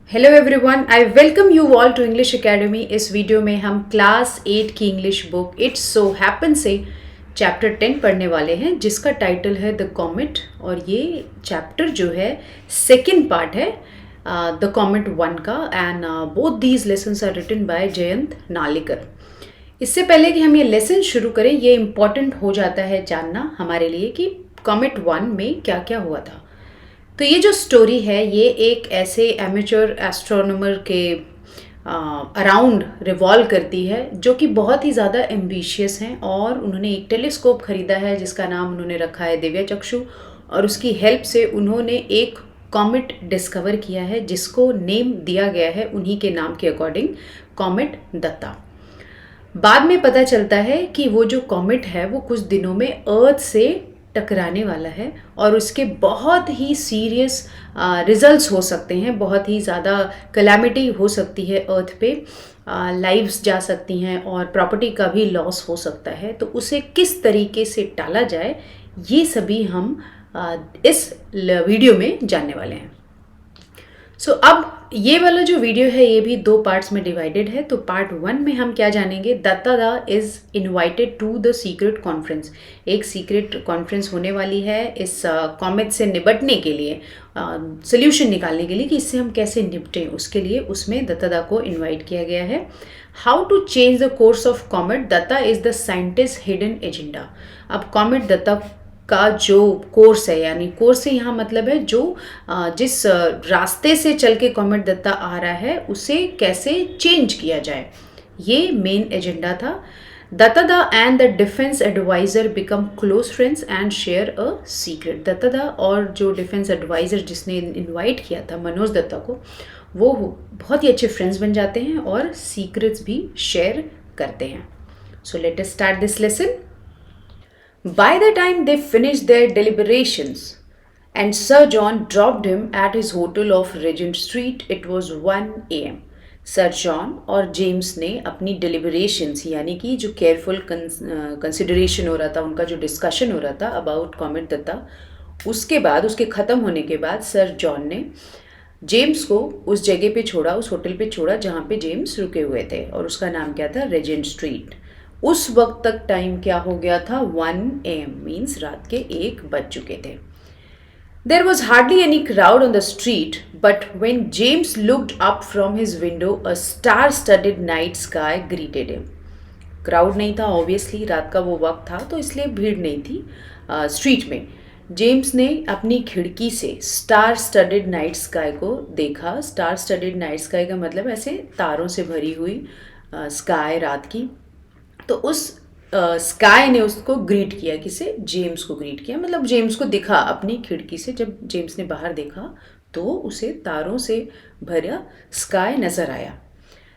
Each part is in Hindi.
Hello everyone, I welcome you all to English academy. इस वीडियो में हम क्लास 8 की English book it's so happen से चैप्टर 10 पढ़ने वाले हैं, जिसका टाइटल है द कॉमेट। और ये चैप्टर जो है सेकेंड पार्ट है द कॉमेट 1 का। And both these lessons are written by Jayant Narlikar. इससे पहले कि हम ये लेसन शुरू करें, ये इम्पॉर्टेंट हो जाता है जानना हमारे लिए कि कॉमेट 1 में क्या क्या हुआ था। तो ये जो स्टोरी है ये एक ऐसे एमेच्योर एस्ट्रोनॉमर के अराउंड रिवॉल्व करती है, जो कि बहुत ही ज़्यादा एम्बिशियस हैं और उन्होंने एक टेलीस्कोप खरीदा है जिसका नाम उन्होंने रखा है दिव्य चक्षु। और उसकी हेल्प से उन्होंने एक कॉमेट डिस्कवर किया है जिसको नेम दिया गया है उन्हीं के नाम के अकॉर्डिंग, कॉमेट दत्ता। बाद में पता चलता है कि वो जो कॉमेट है वो कुछ दिनों में अर्थ से टकराने वाला है और उसके बहुत ही सीरियस रिजल्ट्स हो सकते हैं, बहुत ही ज़्यादा कलैमिटी हो सकती है अर्थ पे, लाइव्स जा सकती हैं और प्रॉपर्टी का भी लॉस हो सकता है। तो उसे किस तरीके से टाला जाए, ये सभी हम इस वीडियो में जानने वाले हैं। सो अब ये वाला जो वीडियो है ये भी दो पार्ट्स में डिवाइडेड है। तो पार्ट 1 में हम क्या जानेंगे, Datta da is invited to the secret conference. एक सीक्रेट कॉन्फ्रेंस होने वाली है इस कॉमेट से निपटने के लिए, सोल्यूशन निकालने के लिए कि इससे हम कैसे निपटें, उसके लिए उसमें दत्ता दा को इन्वाइट किया गया है। How to change the course of comet, Datta is the scientist hidden agenda. अब कॉमेट दत्ता का जो कोर्स है, यानी कोर्स से यहाँ मतलब है जो जिस रास्ते से चल के कॉमेट दत्ता आ रहा है उसे कैसे चेंज किया जाए, ये मेन एजेंडा था। Datta da and the defence adviser become close friends and share a secret. Datta da और जो डिफेंस एडवाइज़र जिसने इनवाइट किया था मनोज दत्ता को, वो बहुत ही अच्छे फ्रेंड्स बन जाते हैं और सीक्रेट्स भी शेयर करते हैं। So let us start this lesson. By the time they finished their deliberations and Sir John dropped him at his hotel of Regent Street, it was 1 a.m. Sir John और जेम्स ने अपनी डिलिबरेशंस, यानी कि जो केयरफुल कंसिडरेशन हो रहा था, उनका जो डिस्कशन हो रहा था अबाउट कॉमेट दत्ता, उसके बाद, उसके ख़त्म होने के बाद सर जॉन ने जेम्स को उस जगह पे छोड़ा, उस होटल पे छोड़ा जहाँ पे जेम्स रुके हुए थे, और उसका नाम क्या था, रेजेंट स्ट्रीट। उस वक्त तक टाइम क्या हो गया था, 1 AM, मीन्स रात के 1 बज चुके थे। There was hardly any crowd on the street, but when James looked up from his window, a star-studded night sky greeted him. Crowd नहीं था, ऑब्वियसली रात का वो वक्त था तो इसलिए भीड़ नहीं थी स्ट्रीट में। जेम्स ने अपनी खिड़की से स्टार स्टडेड नाइट स्काई को देखा। स्टार स्टडेड नाइट स्काई का मतलब ऐसे तारों से भरी हुई स्काई रात की। तो उस स्काई ने उसको ग्रीट किया, किसे, जेम्स को ग्रीट किया, मतलब जेम्स को दिखा अपनी खिड़की से। जब जेम्स ने बाहर देखा तो उसे तारों से भरा स्काई नजर आया।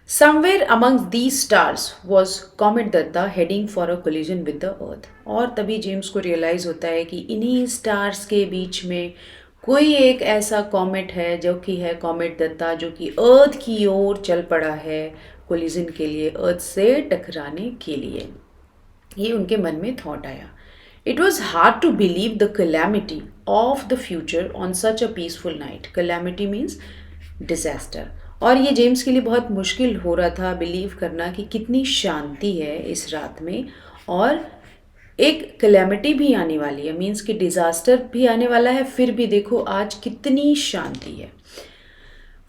Somewhere amongst these stars was comet Datta heading for a collision with the earth. और तभी जेम्स को रियलाइज होता है कि इन्हीं स्टार्स के बीच में कोई एक ऐसा कॉमेट है जो कि है कॉमेट दत्ता, जो कि अर्थ की ओर चल पड़ा है कोलिजन के लिए, अर्थ से टकराने के लिए। ये उनके मन में थॉट आया। It was hard to believe the calamity of the future on such a peaceful night. Calamity means disaster. और ये जेम्स के लिए बहुत मुश्किल हो रहा था बिलीव करना कि कितनी शांति है इस रात में, और एक कैलेमिटी भी आने वाली है, मीन्स कि डिजास्टर भी आने वाला है, फिर भी देखो आज कितनी शांति है।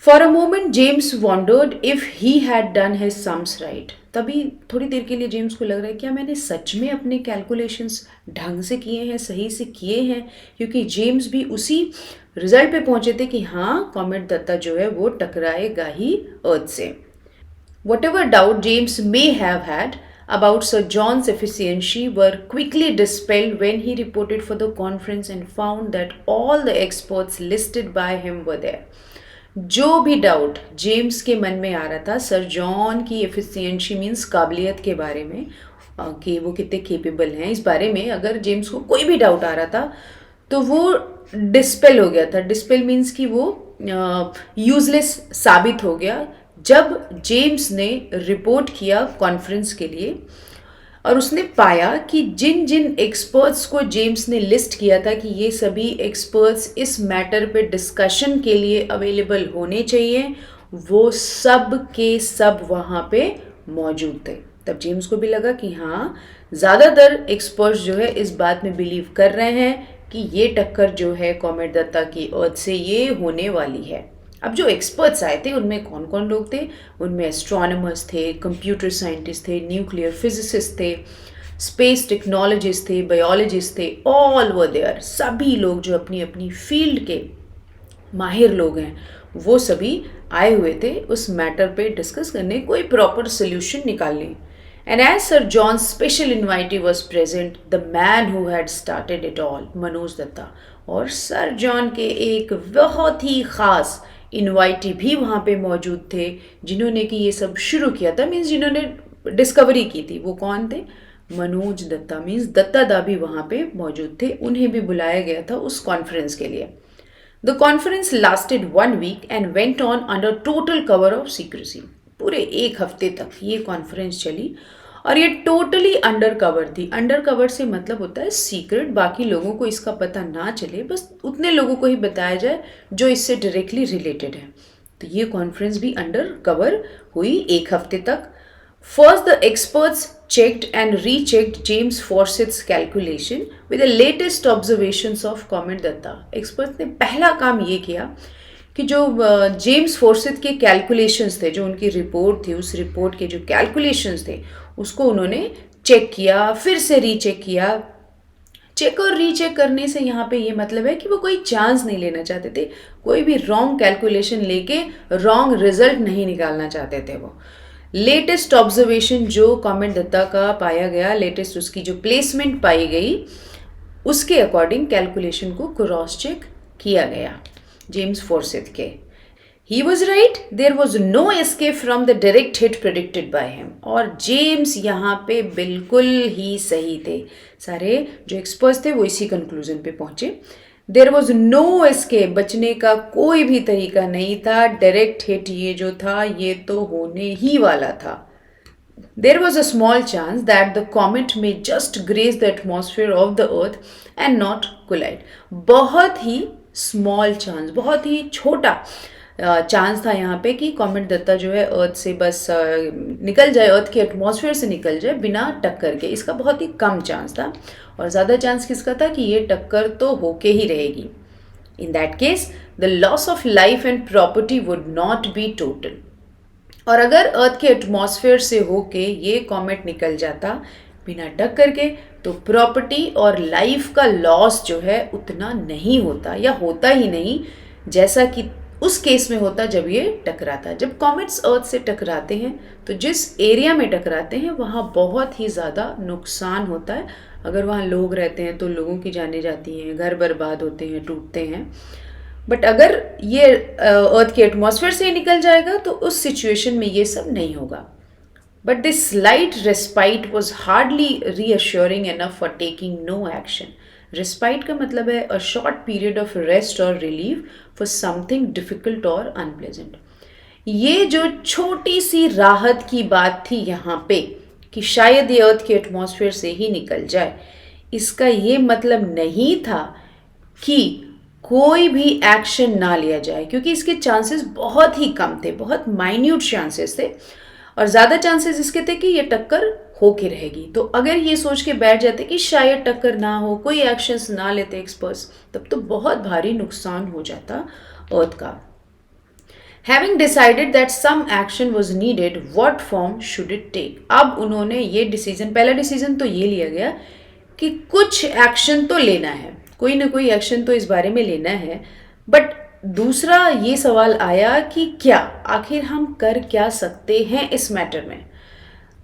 For a moment James wandered if he had done his sums right. तभी थोड़ी देर के लिए जेम्स को लग रहा है क्या मैंने सच में अपने कैलकुलेशंस ढंग से किए हैं, सही से किए हैं, क्योंकि जेम्स भी उसी रिजल्ट पे पहुंचे थे कि हाँ कॉमेट दत्ता जो है वो टकराएगा ही अर्थ से। Whatever doubt James may have had about Sir John's efficiency were quickly dispelled when he reported for the conference and found that all the experts listed by him were there. जो भी डाउट जेम्स के मन में आ रहा था सर जॉन की एफिशिएंसी मीन्स काबिलियत के बारे में, कि वो कितने केपेबल हैं, इस बारे में अगर जेम्स को कोई भी डाउट आ रहा था तो वो डिस्पेल हो गया था। डिस्पेल मीन्स कि वो यूजलेस साबित हो गया जब जेम्स ने रिपोर्ट किया कॉन्फ्रेंस के लिए और उसने पाया कि जिन जिन एक्सपर्ट्स को जेम्स ने लिस्ट किया था कि ये सभी एक्सपर्ट्स इस मैटर पे डिस्कशन के लिए अवेलेबल होने चाहिए, वो सब के सब वहाँ पे मौजूद थे। तब जेम्स को भी लगा कि हाँ, ज़्यादातर एक्सपर्ट्स जो है इस बात में बिलीव कर रहे हैं कि ये टक्कर जो है कॉमेट दत्ता की अर्थ से ये होने वाली है। अब जो एक्सपर्ट्स आए थे उनमें कौन कौन लोग थे? उनमें एस्ट्रोनॉमर्स थे, कंप्यूटर साइंटिस्ट थे, न्यूक्लियर फिजिसिस्ट थे, स्पेस टेक्नोलॉजिस्ट थे, बायोलॉजिस्ट थे, ऑल वर देयर। सभी लोग जो अपनी अपनी फील्ड के माहिर लोग हैं वो सभी आए हुए थे उस मैटर पे डिस्कस करने, कोई प्रॉपर सोल्यूशन निकालने। And as sir John special invitee was present the man who had started it all, Manoj Datta. और सर जॉन के एक बहुत ही खास इन्वाइटी भी वहाँ पे मौजूद थे जिन्होंने कि ये सब शुरू किया था, मीन्स जिन्होंने डिस्कवरी की थी। वो कौन थे? मनोज दत्ता, मीन्स दत्ता दा भी वहाँ पे मौजूद थे। उन्हें भी बुलाया गया था उस कॉन्फ्रेंस के लिए। The conference lasted 1 week and went on under total cover of secrecy. पूरे 1 हफ्ते तक ये कॉन्फ्रेंस चली और ये टोटली अंडर कवर थी। अंडर कवर से मतलब होता है सीक्रेट, बाकी लोगों को इसका पता ना चले, बस उतने लोगों को ही बताया जाए जो इससे डायरेक्टली रिलेटेड है। तो ये कॉन्फ्रेंस भी अंडर कवर हुई 1 हफ्ते तक। First, the experts checked and rechecked James Forsyth's calculation with the latest observations of Comet Datta. Experts ने पहला काम ये किया कि जो जेम्स फोर्सिथ के कैलकुलेशंस थे, जो उनकी रिपोर्ट थी, उस रिपोर्ट के जो कैलकुलेशंस थे उसको उन्होंने चेक किया, फिर से रीचेक किया। चेक और रीचेक करने से यहाँ पे ये मतलब है कि वो कोई चांस नहीं लेना चाहते थे, कोई भी रॉन्ग कैलकुलेशन लेके रॉन्ग रिजल्ट नहीं निकालना चाहते थे। वो लेटेस्ट ऑब्जर्वेशन जो कॉमेट दत्ता का पाया गया, लेटेस्ट उसकी जो प्लेसमेंट पाई गई, उसके अकॉर्डिंग कैलकुलेशन को क्रॉस चेक किया गया जेम्स फोर्सिथ के। He was right, there was no escape from the direct hit predicted by him. और जेम्स यहाँ पे बिल्कुल ही सही थे। सारे जो एक्सपर्ट्स थे वो इसी कंक्लूजन पे पहुंचे। देर वॉज नो एस्केप, बचने का कोई भी तरीका नहीं था। डायरेक्ट हिट ये जो था ये तो होने ही वाला था। There was a small chance that the comet may just graze the atmosphere of the earth and not collide. बहुत ही स्मॉल चांस, बहुत ही छोटा चांस था यहाँ पे कि कॉमेट दत्ता जो है अर्थ से बस निकल जाए, अर्थ के एटमॉस्फेयर से निकल जाए बिना टक्कर के। इसका बहुत ही कम चांस था और ज़्यादा चांस किसका था कि ये टक्कर तो होके ही रहेगी। In that case the loss of life and property would not be total. और अगर अर्थ के एटमॉस्फेयर से होके ये कॉमेट निकल जाता बिना टक्कर के तो प्रॉपर्टी और लाइफ का लॉस जो है उतना नहीं होता, या होता ही नहीं जैसा कि उस केस में होता जब ये टकराता। जब कॉमेट्स अर्थ से टकराते हैं तो जिस एरिया में टकराते हैं वहाँ बहुत ही ज़्यादा नुकसान होता है। अगर वहाँ लोग रहते हैं तो लोगों की जानें जाती हैं, घर बर्बाद होते हैं, टूटते हैं। बट अगर ये अर्थ के एटमॉस्फेयर से निकल जाएगा तो उस सिचुएशन में ये सब नहीं होगा। But this slight respite was hardly reassuring enough for taking no action. Respite का मतलब है a short period of rest और रिलीफ फॉर समथिंग डिफिकल्ट और अनप्लेजेंट। ये जो छोटी सी राहत की बात थी यहाँ पे कि शायद ये अर्थ के एटमॉस्फेयर से ही निकल जाए, इसका ये मतलब नहीं था कि कोई भी एक्शन ना लिया जाए, क्योंकि इसके चांसेस बहुत ही कम थे, बहुत माइन्यूट चांसेस थे। और ज़्यादा चांसेस इसके थे कि ये टक्कर हो के रहेगी। तो अगर ये सोच के बैठ जाते कि शायद टक्कर ना हो, कोई एक्शंस ना लेते एक्सपर्ट्स, तब तो बहुत भारी नुकसान हो जाता अर्थ का। Having decided that some action was needed, what form should it take? अब उन्होंने ये डिसीजन, पहला डिसीजन तो ये लिया गया कि कुछ एक्शन तो लेना है, कोई ना कोई एक्शन तो इस बारे में लेना है। बट दूसरा ये सवाल आया कि क्या, आखिर हम कर क्या सकते हैं इस मैटर में।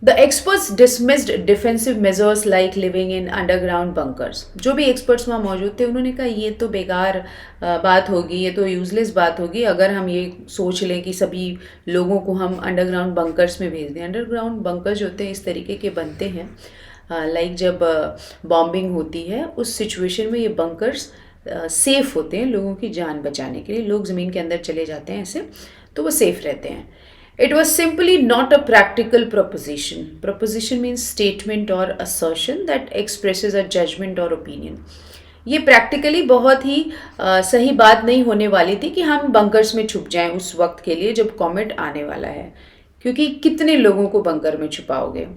The experts dismissed defensive measures like living in underground bunkers. जो भी एक्सपर्ट्स वहाँ मौजूद थे उन्होंने कहा ये तो बेकार बात होगी, ये तो यूजलेस बात होगी अगर हम ये सोच लें कि सभी लोगों को हम अंडरग्राउंड बंकर्स में भेज दें। अंडरग्राउंड बंकर्स जो होते हैं इस तरीके के बनते हैं, लाइक जब बॉम्बिंग होती है उस सिचुएशन में ये बंकर्स सेफ होते हैं लोगों की जान बचाने के लिए। लोग ज़मीन के अंदर चले जाते हैं ऐसे, तो वो सेफ रहते हैं। It was simply not a practical proposition. Proposition means statement or assertion that expresses a judgment or opinion. ये प्रैक्टिकली बहुत ही सही बात नहीं होने वाली थी कि हम बंकर्स में छुप जाएं उस वक्त के लिए जब कॉमेट आने वाला है, क्योंकि कितने लोगों को बंकर में छुपाओगे.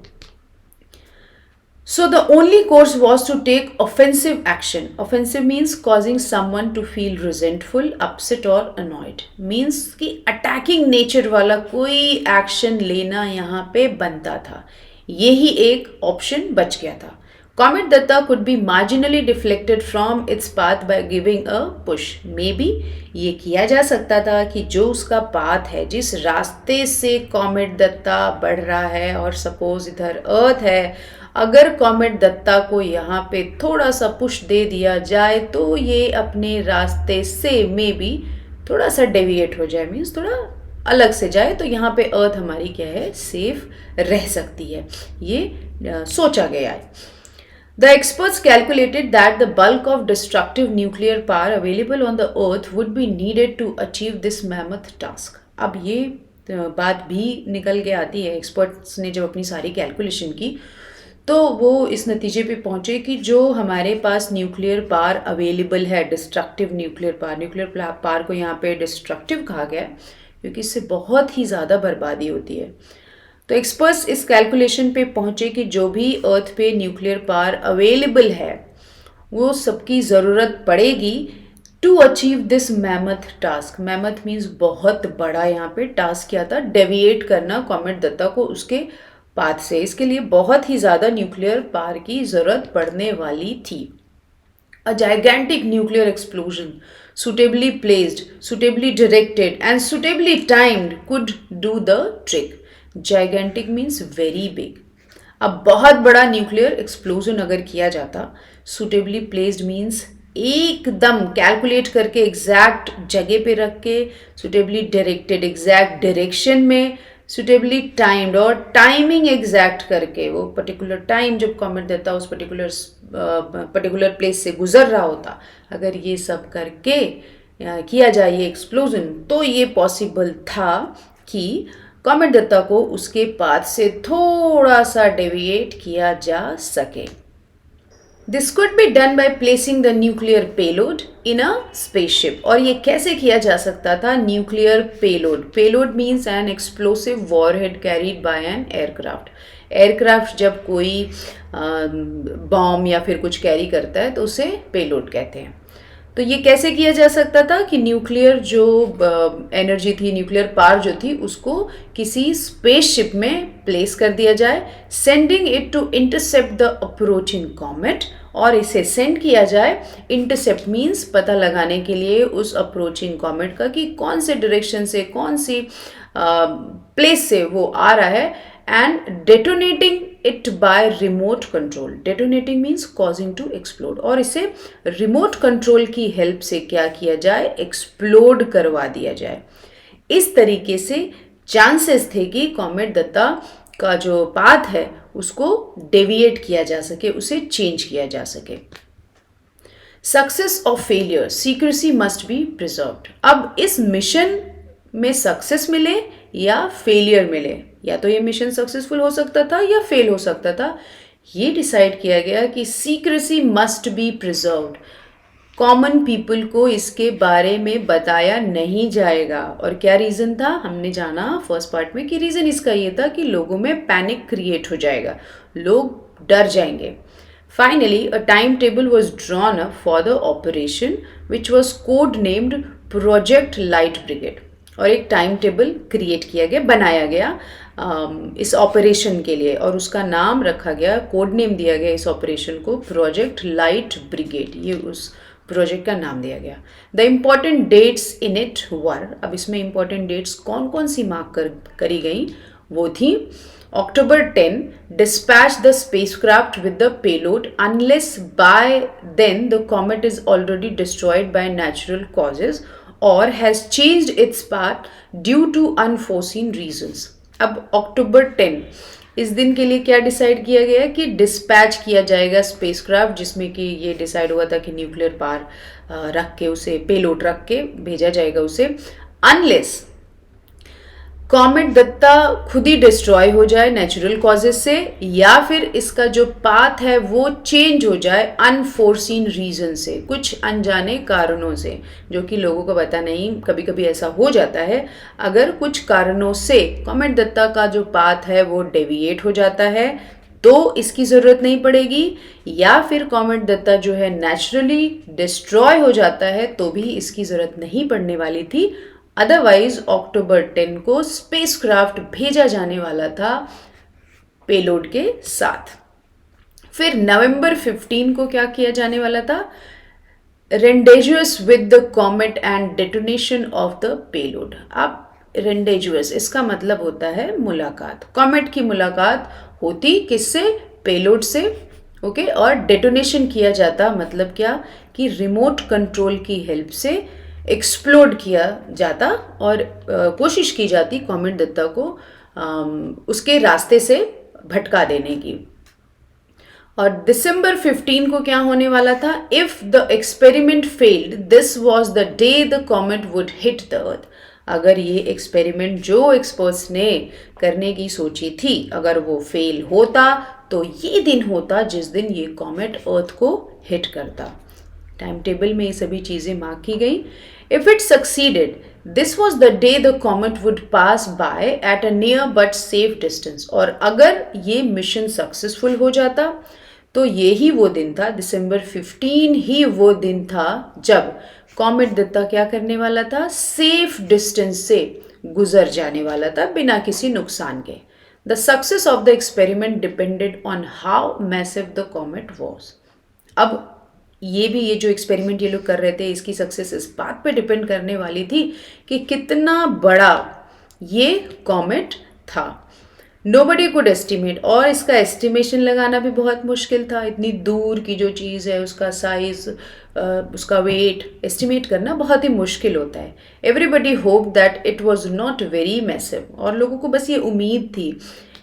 So the only course was to take offensive action. Offensive means causing someone to feel resentful, upset or annoyed. Means कि attacking nature वाला कोई action लेना यहाँ पे बनता था. यही एक option बच गया था. Comet Datta could be marginally deflected from its path by giving a push. Maybe ये किया जा सकता था कि जो उसका path है, जिस रास्ते से Comet Datta बढ़ रहा है और suppose इधर Earth है, अगर कॉमेट दत्ता को यहाँ पे थोड़ा सा पुश दे दिया जाए तो ये अपने रास्ते से मे बी थोड़ा सा डेविएट हो जाए, मीन्स थोड़ा अलग से जाए, तो यहाँ पे अर्थ हमारी क्या है, सेफ रह सकती है. ये सोचा गया है. The experts calculated that the bulk of destructive nuclear power available on the earth would be needed to achieve this mammoth task. अब ये बात भी निकल के आती है, एक्सपर्ट्स ने जब अपनी सारी कैलकुलेशन की तो वो इस नतीजे पे पहुँचे कि जो हमारे पास न्यूक्लियर पावर अवेलेबल है, डिस्ट्रक्टिव न्यूक्लियर पावर को यहाँ पे डिस्ट्रक्टिव कहा गया है क्योंकि इससे बहुत ही ज़्यादा बर्बादी होती है. तो एक्सपर्ट्स इस कैलकुलेशन पे पहुँचे कि जो भी अर्थ पे न्यूक्लियर पावर अवेलेबल है वो सबकी ज़रूरत पड़ेगी to achieve this mammoth task. Mammoth means बहुत बड़ा यहाँ पे टास्क क्या था, डेविएट करना कॉमेट दत्ता को उसके पाथ से. इसके लिए बहुत ही ज़्यादा न्यूक्लियर पावर की ज़रूरत पड़ने वाली थी. A gigantic nuclear explosion suitably placed, suitably directed and suitably timed could do the trick. Gigantic means very big. अब बहुत बड़ा न्यूक्लियर एक्सप्लोजन अगर किया जाता, suitably placed means एकदम कैलकुलेट करके एग्जैक्ट जगह पे रख के, suitably directed एग्जैक्ट डायरेक्शन में, सुटेबली टाइम्ड और टाइमिंग एग्जैक्ट करके, वो पर्टिकुलर टाइम जब कॉमेट देता उस पर्टिकुलर प्लेस से गुजर रहा होता, अगर ये सब करके किया जाए ये एक्सप्लोजन, तो ये पॉसिबल था कि कॉमेट दत्ता को उसके पाथ से थोड़ा सा डेविएट किया जा सके. This could be done by placing the nuclear payload in a spaceship. और ये कैसे किया जा सकता था, nuclear payload. Payload means an explosive warhead carried by an aircraft. Aircraft जब कोई बॉम्ब या फिर कुछ कैरी करता है तो उसे पेलोड कहते हैं. तो ये कैसे किया जा सकता था कि न्यूक्लियर जो एनर्जी थी, न्यूक्लियर पावर जो थी, उसको किसी स्पेसशिप में प्लेस कर दिया जाए, sending it to intercept the approaching comet. और इसे सेंड किया जाए, इंटरसेप्ट मीन्स पता लगाने के लिए उस अप्रोचिंग कॉमेट का कि कौन से डायरेक्शन से, कौन सी प्लेस से वो आ रहा है, and detonating it by remote control. Detonating means causing to explode. और इसे रिमोट कंट्रोल की हेल्प से क्या किया जाए, एक्सप्लोड करवा दिया जाए. इस तरीके से चांसेस थे कि कॉमेट दत्ता का जो पाथ है उसको डेविएट किया जा सके, उसे चेंज किया जा सके. सक्सेस और failure, secrecy must be preserved. अब इस मिशन में सक्सेस मिले या फेलियर मिले, या तो ये मिशन सक्सेसफुल हो सकता था या फेल हो सकता था, ये डिसाइड किया गया कि secrecy must be preserved. Common people को इसके बारे में बताया नहीं जाएगा. और क्या रीज़न था, हमने जाना फर्स्ट पार्ट में कि रीज़न इसका ये था कि लोगों में पैनिक क्रिएट हो जाएगा, लोग डर जाएंगे. Finally a time table was drawn up for the operation which was code named project light brigade. और एक टाइम टेबल क्रिएट किया गया, बनाया गया इस ऑपरेशन के लिए, और उसका नाम रखा गया, कोड नेम दिया गया इस ऑपरेशन को प्रोजेक्ट लाइट ब्रिगेड. ये उस प्रोजेक्ट का नाम दिया गया. The important dates in it were, अब इसमें इम्पॉर्टेंट डेट्स कौन कौन सी मार्क करी गई, वो थी October 10, dispatch the spacecraft with the payload unless by then the comet is already destroyed by natural causes or has changed its path due to unforeseen reasons. अब October 10 इस दिन के लिए क्या डिसाइड किया गया कि डिस्पैच किया जाएगा स्पेसक्राफ्ट, जिसमें कि ये डिसाइड हुआ था कि न्यूक्लियर पावर रख के, उसे पेलोड रख के भेजा जाएगा उसे, अनलेस कॉमेट दत्ता खुद ही डिस्ट्रॉय हो जाए नेचुरल कॉजेज से, या फिर इसका जो पाथ है वो चेंज हो जाए अनफोर्सीन रीजन से, कुछ अनजाने कारणों से, जो कि लोगों को पता नहीं, कभी कभी ऐसा हो जाता है। अगर कुछ कारणों से कॉमेट दत्ता का जो पाथ है वो डेविएट हो जाता है तो इसकी ज़रूरत नहीं पड़ेगी, या फिर कॉमेट दत्ता जो है नेचुरली डिस्ट्रॉय हो जाता है तो भी इसकी ज़रूरत नहीं पड़ने वाली थी। अदरवाइज अक्टूबर 10 को स्पेसक्राफ्ट भेजा जाने वाला था पेलोड के साथ। फिर नवंबर 15 को क्या किया जाने वाला था? Rendezvous with the comet and detonation of the payload. अब रेंडेजुअस इसका मतलब होता है मुलाकात। कॉमेट की मुलाकात होती किससे? पेलोड से। ओके, और डेटोनेशन किया जाता मतलब क्या कि रिमोट कंट्रोल की हेल्प से एक्सप्लोड किया जाता और कोशिश की जाती कॉमेट दत्ता को उसके रास्ते से भटका देने की। और दिसंबर 15 को क्या होने वाला था? If the experiment failed this was the day the comet would hit the earth. अगर ये एक्सपेरिमेंट जो एक्सपर्ट्स ने करने की सोची थी अगर वो फेल होता तो ये दिन होता जिस दिन ये कॉमेट अर्थ को हिट करता। टाइम टेबल में ये सभी चीज़ें मार्क की गई। If it succeeded this was the day the comet would pass by at a near but safe distance. और अगर ये मिशन सक्सेसफुल हो जाता तो ये ही वो दिन था, दिसंबर 15 ही वो दिन था जब कॉमेट दत्ता क्या करने वाला था? सेफ डिस्टेंस से गुजर जाने वाला था बिना किसी नुकसान के। The success of the experiment depended on how massive the comet was. अब ये जो एक्सपेरिमेंट ये लोग कर रहे थे इसकी सक्सेस इस बात पे डिपेंड करने वाली थी कि कितना बड़ा ये कॉमेट था। नोबडी कुड एस्टिमेट, और इसका एस्टिमेशन लगाना भी बहुत मुश्किल था। इतनी दूर की जो चीज़ है उसका साइज, उसका वेट एस्टिमेट करना बहुत ही मुश्किल होता है। Everybody hope that it was not very massive, और लोगों को बस ये उम्मीद थी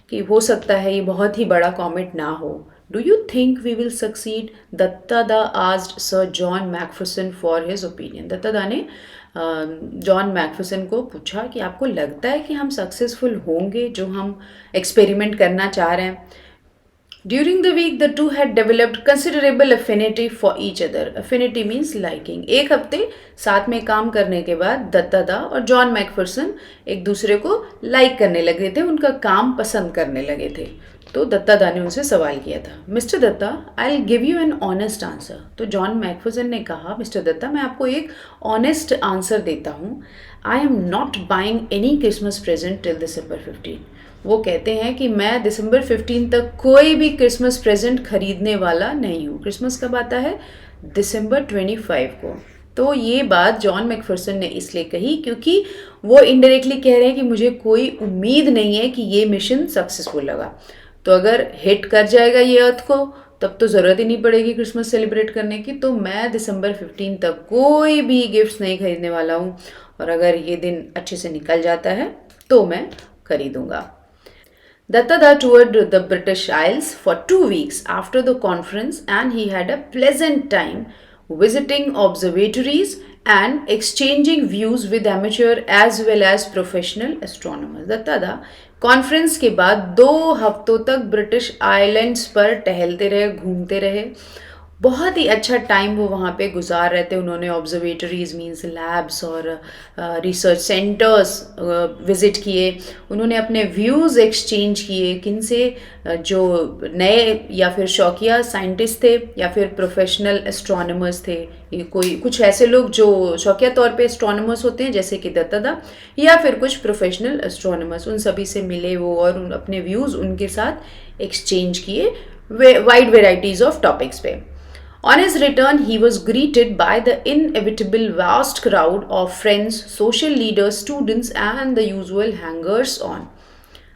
कि हो सकता है ये बहुत ही बड़ा कॉमेट ना हो। Do you think we will succeed? Datta da asked sir John Macpherson for his opinion. Datta da ने जॉन मैकफर्सन को पूछा कि आपको लगता है कि हम सक्सेसफुल होंगे जो हम एक्सपेरिमेंट करना चाह रहे हैं। During the week the two had developed considerable affinity for each other. Affinity means liking. एक हफ्ते साथ में काम करने के बाद दत्ता दा और जॉन मैकफर्सन एक दूसरे को लाइक करने लगे थे, उनका काम पसंद करने लगे थे। तो दत्ता दा ने उनसे सवाल किया था, mister Datta I will give you an honest answer. तो जॉन मैकफर्सन ने कहा, मिस्टर दत्ता मैं आपको एक ऑनेस्ट आंसर देता हूँ। I am not buying any Christmas present till दिसंबर 15। वो कहते हैं कि मैं दिसंबर 15 तक कोई भी क्रिसमस प्रेजेंट खरीदने वाला नहीं हूँ। क्रिसमस कब आता है? दिसंबर 25 को। तो ये बात जॉन मैकफर्सन ने इसलिए कही क्योंकि वो इनडायरेक्टली कह रहे हैं कि मुझे कोई उम्मीद नहीं है कि ये मिशन सक्सेसफुल होगा। तो अगर हिट कर जाएगा ये अर्थ को तब तो ज़रूरत ही नहीं पड़ेगी क्रिसमस सेलिब्रेट करने की। तो मैं दिसंबर 15 तक कोई भी गिफ्ट्स नहीं खरीदने वाला हूँ, और अगर ये दिन अच्छे से निकल जाता है तो मैं खरीदूंगा। Datta Da toured the British Isles for 2 weeks after the conference, and he had a pleasant time visiting observatories and exchanging views with amateur as well as professional astronomers. Datta Da conference के बाद 2 हफ्तों तक ब्रिटिश आइलैंड्स पर टहलते रहे, घूमते रहे। बहुत ही अच्छा टाइम वो वहाँ पे गुजार रहे थे। उन्होंने ऑब्जर्वेटरीज मीन्स लैब्स और रिसर्च सेंटर्स विज़िट किए। उन्होंने अपने व्यूज़ एक्सचेंज किए किनसे? जो नए या फिर शौकिया साइंटिस्ट थे या फिर प्रोफेशनल एस्ट्रोनॉमर्स थे। ये कोई कुछ ऐसे लोग जो शौकिया तौर पे एस्ट्रोनॉमर्स होते हैं जैसे कि दत्ता दा, या फिर कुछ प्रोफेशनल एस्ट्रोनॉमर्स, उन सभी से मिले वो और अपने व्यूज़ उनके साथ एक्सचेंज किए वाइड वेराइटीज़ ऑफ टॉपिक्स पे। On his return, he was greeted by the inevitable vast crowd of friends, social leaders, students and the usual hangers-on.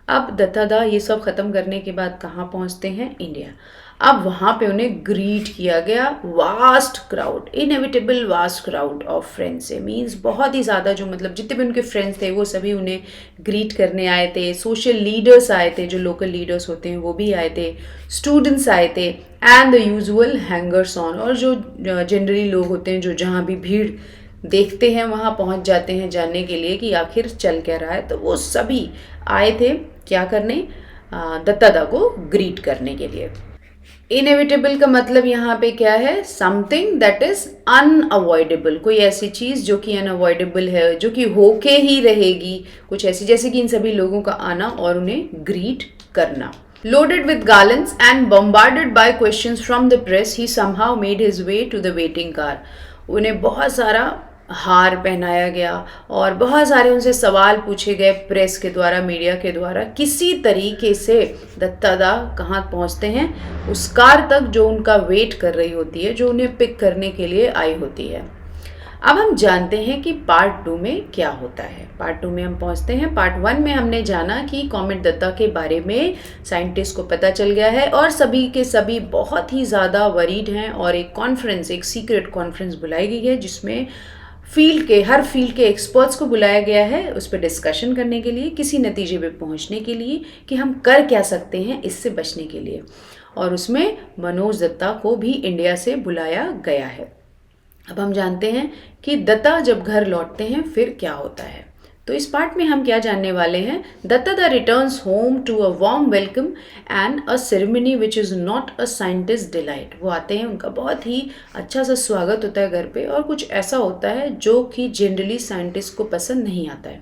अब दत्ता दा ये सब ख़त्म करने के बाद कहाँ पहुँचते हैं? इंडिया। अब वहाँ पे उन्हें ग्रीट किया गया vast crowd, inevitable vast crowd of friends से मीन्स बहुत ही ज़्यादा जो मतलब जितने भी उनके फ्रेंड्स थे वो सभी उन्हें ग्रीट करने आए थे। सोशल लीडर्स आए थे, जो लोकल लीडर्स होते हैं वो भी आए थे, स्टूडेंट्स आए थे and the usual hangers on, और जो जनरली लोग होते हैं जो जहाँ भी भीड़ देखते हैं, वहाँ पहुँच जाते हैं जानने के लिए कि आखिर चल क्या रहा है। तो वो सभी आए थे क्या करने, दत्तादा को ग्रीट करने के लिए। इनएविटेबल का मतलब यहाँ पे क्या है, समथिंग दैट इज अनअवॉइडेबल, कोई ऐसी चीज जो कि अनअवॉइडेबल है, जो कि होके ही रहेगी, कुछ ऐसी, जैसे कि इन सभी लोगों का आना और उन्हें ग्रीट करना। Loaded with garlands and bombarded by questions from the press, he somehow made his way to the waiting car. उन्हें बहुत सारा हार पहनाया गया और बहुत सारे उनसे सवाल पूछे गए प्रेस के द्वारा, मीडिया के द्वारा। किसी तरीके से दत्तादा कहाँ पहुँचते हैं, उस कार तक जो उनका वेट कर रही होती है, जो उन्हें पिक करने के लिए आई होती है। अब हम जानते हैं कि पार्ट 2 में क्या होता है। पार्ट 2 में हम पहुंचते हैं। पार्ट 1 में हमने जाना कि कॉमेट दत्ता के बारे में साइंटिस्ट को पता चल गया है और सभी के सभी बहुत ही ज़्यादा वरीड हैं और एक कॉन्फ्रेंस, एक सीक्रेट कॉन्फ्रेंस बुलाई गई है जिसमें हर फील्ड के एक्सपर्ट्स को बुलाया गया है उस पर डिस्कशन करने के लिए, किसी नतीजे पे पहुंचने के लिए कि हम कर क्या सकते हैं इससे बचने के लिए। और उसमें मनोज दत्ता को भी इंडिया से बुलाया गया है। अब हम जानते हैं कि दत्ता जब घर लौटते हैं फिर क्या होता है। तो इस पार्ट में हम क्या जानने वाले हैं, Datta returns home to a warm welcome and a ceremony which is not a scientist delight. वो आते हैं, उनका बहुत ही अच्छा सा स्वागत होता है घर पे, और कुछ ऐसा होता है जो कि जनरली साइंटिस्ट को पसंद नहीं आता है।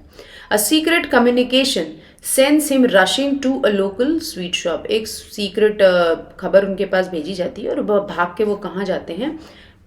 A secret communication sends him rushing to a local sweet shop. एक सीक्रेट खबर उनके पास भेजी जाती है और भाग के वो कहाँ जाते हैं,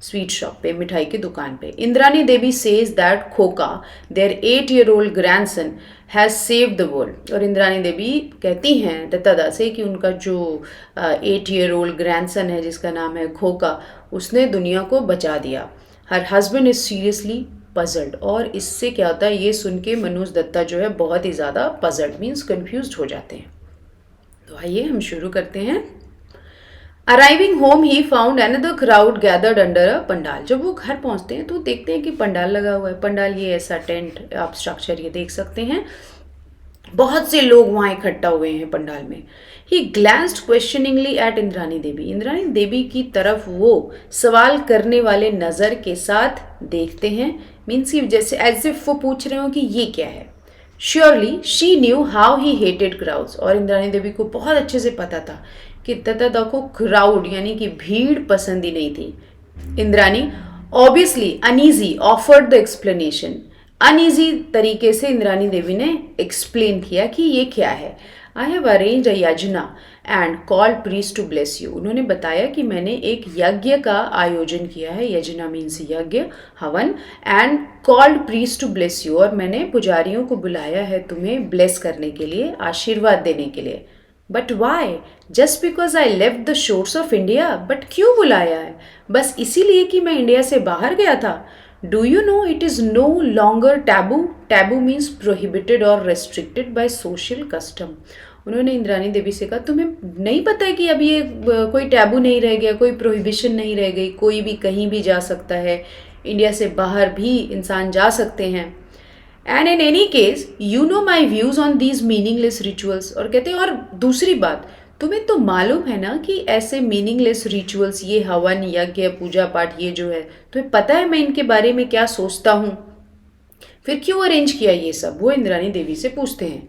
स्वीट शॉप पे, मिठाई की दुकान पे। Indrani Devi says that Khoka, their 8-year-old grandson has saved the world. और इंद्रानी देवी कहती हैं दत्तादा से कि उनका जो 8-year-old ग्रैंडसन है जिसका नाम है खोका, उसने दुनिया को बचा दिया। Her husband is seriously puzzled. और इससे क्या होता है, ये सुन के मनोज दत्ता जो है बहुत ही ज़्यादा पजल्ड मीन्स कन्फ्यूज हो जाते हैं। तो आइए हम शुरू करते हैं। Arriving home he found another crowd gathered under a pandal. जब वो घर पहुंचते हैं तो देखते हैं कि पंडाल लगा हुआ है। पंडाल ये ऐसा टेंट, आप स्ट्रक्चर ये देख सकते हैं, बहुत से लोग वहाँ इकट्ठा हुए हैं पंडाल में। ही ग्लैंस्ड क्वेश्चनिंगली एट इंद्रानी देवी। इंद्रानी देवी की तरफ वो सवाल करने वाले नज़र के साथ देखते हैं, मीन्स की जैसे एज इफ वो पूछ रहे हो कि ये क्या है। Surely she knew how he hated crowds. और इंद्रानी देवी को बहुत अच्छे से पता था कि दत्ता को क्राउड यानी कि भीड़ पसंद ही नहीं थी। Indrani obviously uneasy offered the explanation. Uneasy तरीके से इंद्रानी देवी ने एक्सप्लेन किया कि ये क्या है। I have arranged a yajna and called priest to bless you. उन्होंने बताया कि मैंने एक यज्ञ का आयोजन किया है, यजना means yagya, havan, and called priest to bless you, और मैंने पुजारियों को बुलाया है तुम्हें ब्लेस करने के लिए, आशीर्वाद देने के लिए। But why? Just because I left the shores of India. But क्यों बुलाया है? बस इसीलिए कि मैं इंडिया से बाहर गया था। Do you know it is no longer taboo. Taboo means prohibited और रेस्ट्रिक्टेड बाय सोशल कस्टम। उन्होंने इंद्रानी देवी से कहा तुम्हें नहीं पता है कि अब ये कोई टैबू नहीं रह गया, कोई प्रोहिबिशन नहीं रह गई, कोई भी कहीं भी जा सकता है, इंडिया से बाहर भी इंसान जा सकते हैं। And in any case you know my views on these meaningless rituals. और कहते हैं और दूसरी बात, तुम्हें तो मालूम है ना कि ऐसे मीनिंगलेस रिचुअल्स, ये हवन, यज्ञ, पूजा पाठ, ये जो है, तुम्हें पता है मैं इनके बारे में क्या सोचता हूँ, फिर क्यों अरेंज किया ये सब, वो इंद्रानी देवी से पूछते हैं।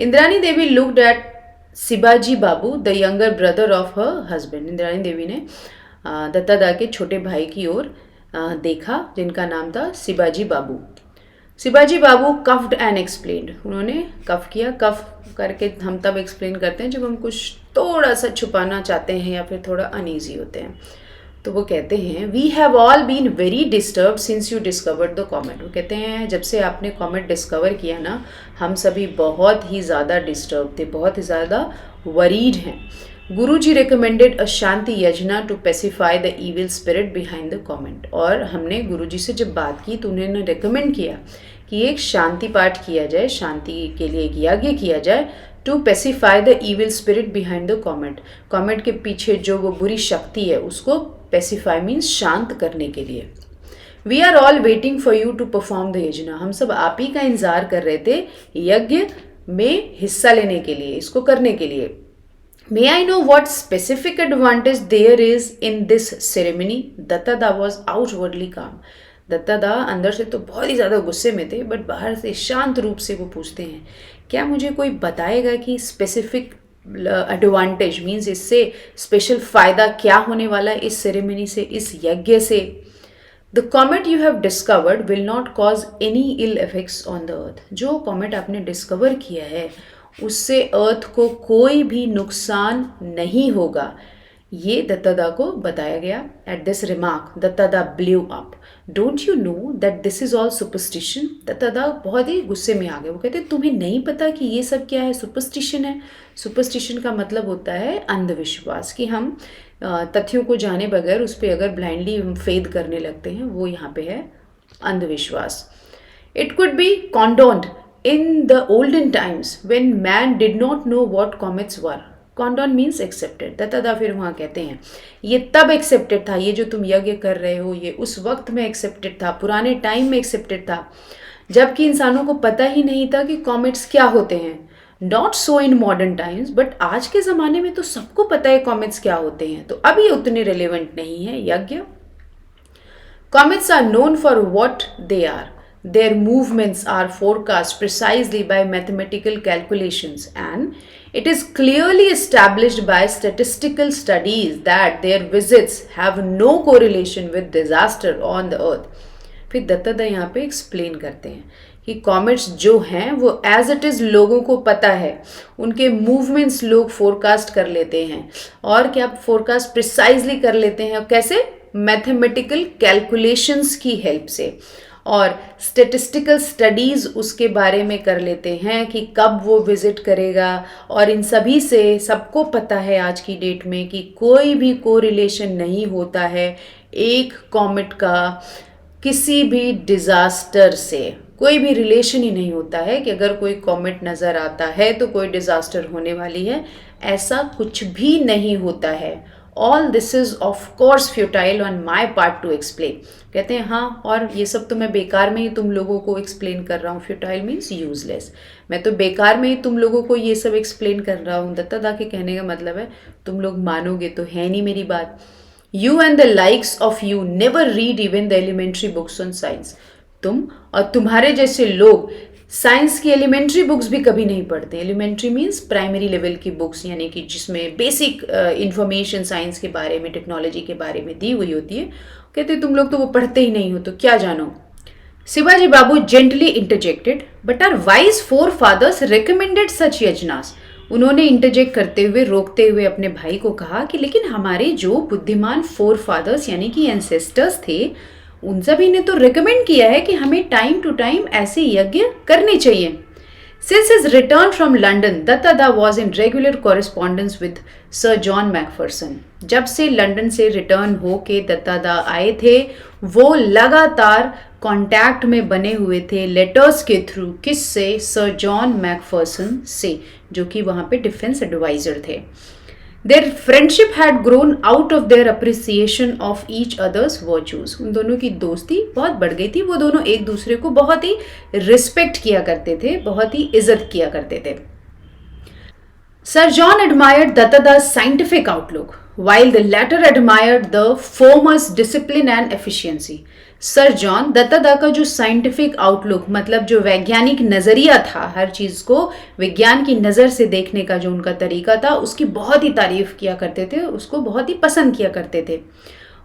Indrani Devi looked at Shivaji Babu the younger brother of her husband. Indrani Devi ने दत्तादा के छोटे भाई की ओर देखा जिनका नाम था शिवाजी बाबू। शिवाजी बाबू कफ्ड एंड एक्सप्लेन्ड। उन्होंने कफ किया। कफ करके हम तब एक्सप्लेन करते हैं जब हम कुछ थोड़ा सा छुपाना चाहते हैं या फिर थोड़ा अनईजी होते हैं। तो वो कहते हैं we have all been very disturb since you discovered the comet. वो कहते हैं जब से आपने कॉमेट डिस्कवर किया ना, हम सभी बहुत ही ज़्यादा डिस्टर्ब थे, बहुत ही ज़्यादा वरीड हैं। गुरुजी recommended a shanti yajna to pacify the evil spirit behind the comet. और हमने गुरुजी से जब बात की तो उन्होंने रिकमेंड किया कि एक शांति पाठ किया जाए, शांति के लिए एक यज्ञ किया जाए, to pacify the evil spirit behind the comet. Comet के पीछे जो वो बुरी शक्ति है उसको पेसिफाई मीन्स शांत करने के लिए। We are all waiting for you to perform the yajna. हम सब आप ही का इंतजार कर रहे थे यज्ञ में हिस्सा लेने के लिए, इसको करने के लिए। May I know what specific advantage there is in this ceremony? Datta was outwardly calm. Dutta दा अंदर से तो बहुत ही ज़्यादा गुस्से में थे, बट बाहर से शांत रूप से वो पूछते हैं, क्या मुझे कोई बताएगा कि स्पेसिफिक एडवांटेज मीन्स इससे स्पेशल फ़ायदा क्या होने वाला है इस सेरेमनी से, इस यज्ञ से? The comet you have discovered will not cause any ill effects on the earth. जो कॉमेट आपने डिस्कवर किया है उससे अर्थ को कोई भी नुकसान नहीं होगा, ये दत्तादा को बताया गया। At this remark Dattada blew up, don't you know that this is all superstition. Dattada बहुत ही गुस्से में आ गए। वो कहते तुम्हें नहीं पता कि ये सब क्या है, सुपरस्टिशन है। सुपरस्टिशन का मतलब होता है अंधविश्वास, कि हम तथ्यों को जाने बगैर उस पर अगर ब्लाइंडली हम फेद करने लगते हैं, वो यहाँ पे है अंधविश्वास। It could be condoned in the olden times when man did not know what comets were. Condone means accepted. Dattada फिर वहाँ कहते हैं ये तब एक्सेप्टेड था, ये जो तुम यज्ञ कर रहे हो ये उस वक्त में एक्सेप्टेड था, पुराने टाइम में एक्सेप्टेड था, जबकि इंसानों को पता ही नहीं था कि कॉमेट्स क्या होते हैं। Not so in modern times, but आज के ज़माने में तो सबको पता है कॉमेट्स क्या होते हैं, तो अब ये उतने रिलेवेंट नहीं है यज्ञ। Comets are known for what they are. Their movements are forecast precisely by mathematical calculations, and it is clearly established by statistical studies that their visits have no correlation with disaster on the earth. फिर दत्तादा यहाँ पे एक्सप्लेन करते हैं कि कॉमेट्स जो हैं वो एज इट इज़ लोगों को पता है, उनके मूवमेंट्स लोग फोरकास्ट कर लेते हैं, और क्या फोरकास्ट प्रिसाइजली कर लेते हैं, कैसे? मैथमेटिकल कैलकुलेशंस की हेल्प से, और स्टेटिस्टिकल स्टडीज़ उसके बारे में कर लेते हैं कि कब वो विज़िट करेगा। और इन सभी से सबको पता है आज की डेट में कि कोई भी कोरिलेशन नहीं होता है एक कॉमेट का किसी भी डिज़ास्टर से, कोई भी रिलेशन ही नहीं होता है कि अगर कोई कॉमेट नज़र आता है तो कोई डिज़ास्टर होने वाली है, ऐसा कुछ भी नहीं होता है। All this is of course futile on my part two explain. कहते हैं हाँ, और ये सब तो मैं बेकार में ही तुम लोगों को एक्सप्लेन कर रहा हूँ। फ्यूटाइल मीन्स यूजलेस, मैं तो बेकार में ही तुम लोगों को ये सब एक्सप्लेन कर रहा हूँ। दत्तादा के कहने का मतलब है तुम लोग मानोगे तो है नहीं मेरी बात। You and the likes of you never read even the elementary books on science. तुम और तुम्हारे जैसे लोग साइंस की एलिमेंट्री बुक्स भी कभी नहीं पढ़ते। एलिमेंट्री मीन्स प्राइमरी लेवल की बुक्स, यानी कि जिसमें बेसिक इंफॉर्मेशन साइंस के बारे में, टेक्नोलॉजी के बारे में दी हुई होती है। कहते तुम लोग तो वो पढ़ते ही नहीं हो, तो क्या जानो। Shivaji Babu gently interjected, but our wise forefathers recommended such yajnas. उन्होंने इंटरजेक्ट करते हुए, रोकते हुए अपने भाई को कहा कि लेकिन हमारे जो बुद्धिमान फोर फादर्स यानी कि एंसेस्टर्स थे, उन सभी ने तो रिकमेंड किया है कि हमें टाइम टू टाइम ऐसे यज्ञ करने चाहिए। Since his return from London, Datta was in regular correspondence with Sir John Macpherson. जब से लंदन से रिटर्न हो के दत्तादा आए थे, वो लगातार कांटेक्ट में बने हुए थे लेटर्स के थ्रू। किससे? सर जॉन मैकफर्सन से, जो कि वहाँ पे डिफेंस एडवाइजर थे। Their friendship had grown out of their appreciation of each other's virtues. उन दोनों की दोस्ती बहुत बढ़ गई थी। वो दोनों एक दूसरे को बहुत ही रिस्पेक्ट किया करते थे, बहुत ही इज्जत किया करते थे। Sir John admired Dattada's scientific outlook, while the latter admired the former's discipline and efficiency. Sir John Dattada का जो साइंटिफिक आउटलुक, मतलब जो वैज्ञानिक नज़रिया था, हर चीज़ को विज्ञान की नज़र से देखने का जो उनका तरीका था, उसकी बहुत ही तारीफ किया करते थे, उसको बहुत ही पसंद किया करते थे।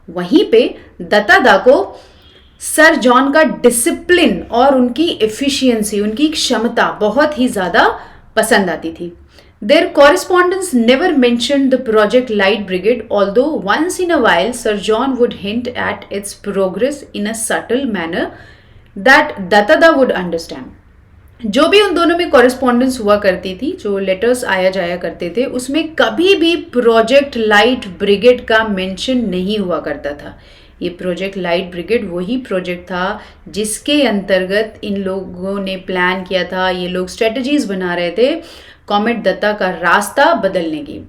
वहीं पे दत्तादा को सर जॉन का डिसिप्लिन और उनकी एफिशिएंसी, उनकी क्षमता बहुत ही ज़्यादा पसंद आती थी। Their correspondence never mentioned the Project Light Brigade, although once in a while Sir John would hint at its progress in a subtle manner that Dattada would understand. जो भी उन दोनों में कॉरेस्पॉन्डेंस हुआ करती थी, जो लेटर्स आया जाया करते थे, उसमें कभी भी प्रोजेक्ट लाइट ब्रिगेड का मेंशन नहीं हुआ करता था। ये प्रोजेक्ट लाइट ब्रिगेड वही प्रोजेक्ट था जिसके अंतर्गत इन लोगों ने प्लान किया था, ये लोग स्ट्रेटजीज बना रहे थे कॉमेट दत्ता का रास्ता बदलने की।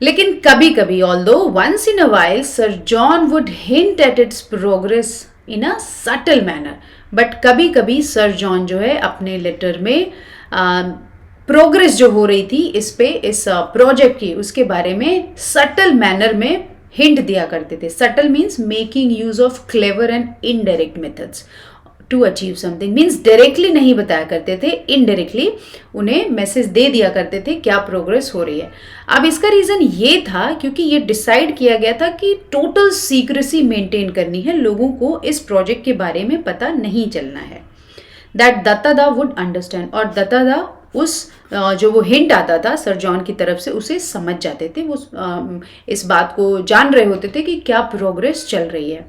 लेकिन कभी कभी, although once in a while, sir John would hint at its progress in a subtle manner, but कभी कभी सर जॉन जो है अपने लेटर में प्रोग्रेस जो हो रही थी इस पे, इस प्रोजेक्ट की, उसके बारे में सटल मैनर में हिंट दिया करते थे। Subtle means making use of clever and indirect methods to achieve something, means directly नहीं बताया करते थे, इनडायरेक्टली उन्हें मैसेज दे दिया करते थे क्या प्रोग्रेस हो रही है। अब इसका रीज़न ये था क्योंकि ये डिसाइड किया गया था कि टोटल सीक्रेसी मेंटेन करनी है, लोगों को इस प्रोजेक्ट के बारे में पता नहीं चलना है। दैट दत्तादा वुड अंडरस्टैंड, और दत्तादा उस जो वो हिंट आता था सर जॉन की तरफ से उसे समझ जाते थे, वो इस बात को जान रहे होते थे कि क्या प्रोग्रेस चल रही है।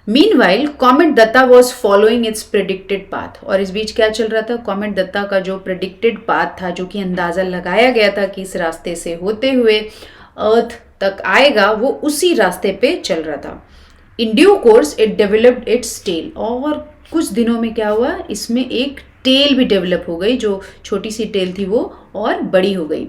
Meanwhile comet Datta was following its predicted path, और इस बीच क्या चल रहा था, कॉमेट दत्ता का जो प्रिडिक्टेड पाथ था, जो कि अंदाज़ा लगाया गया था कि इस रास्ते से होते हुए अर्थ तक आएगा, वो उसी रास्ते पे चल रहा था। In due course it developed its tail, और कुछ दिनों में क्या हुआ, इसमें एक टेल भी डेवलप हो गई, जो छोटी सी टेल थी वो और बड़ी हो गई।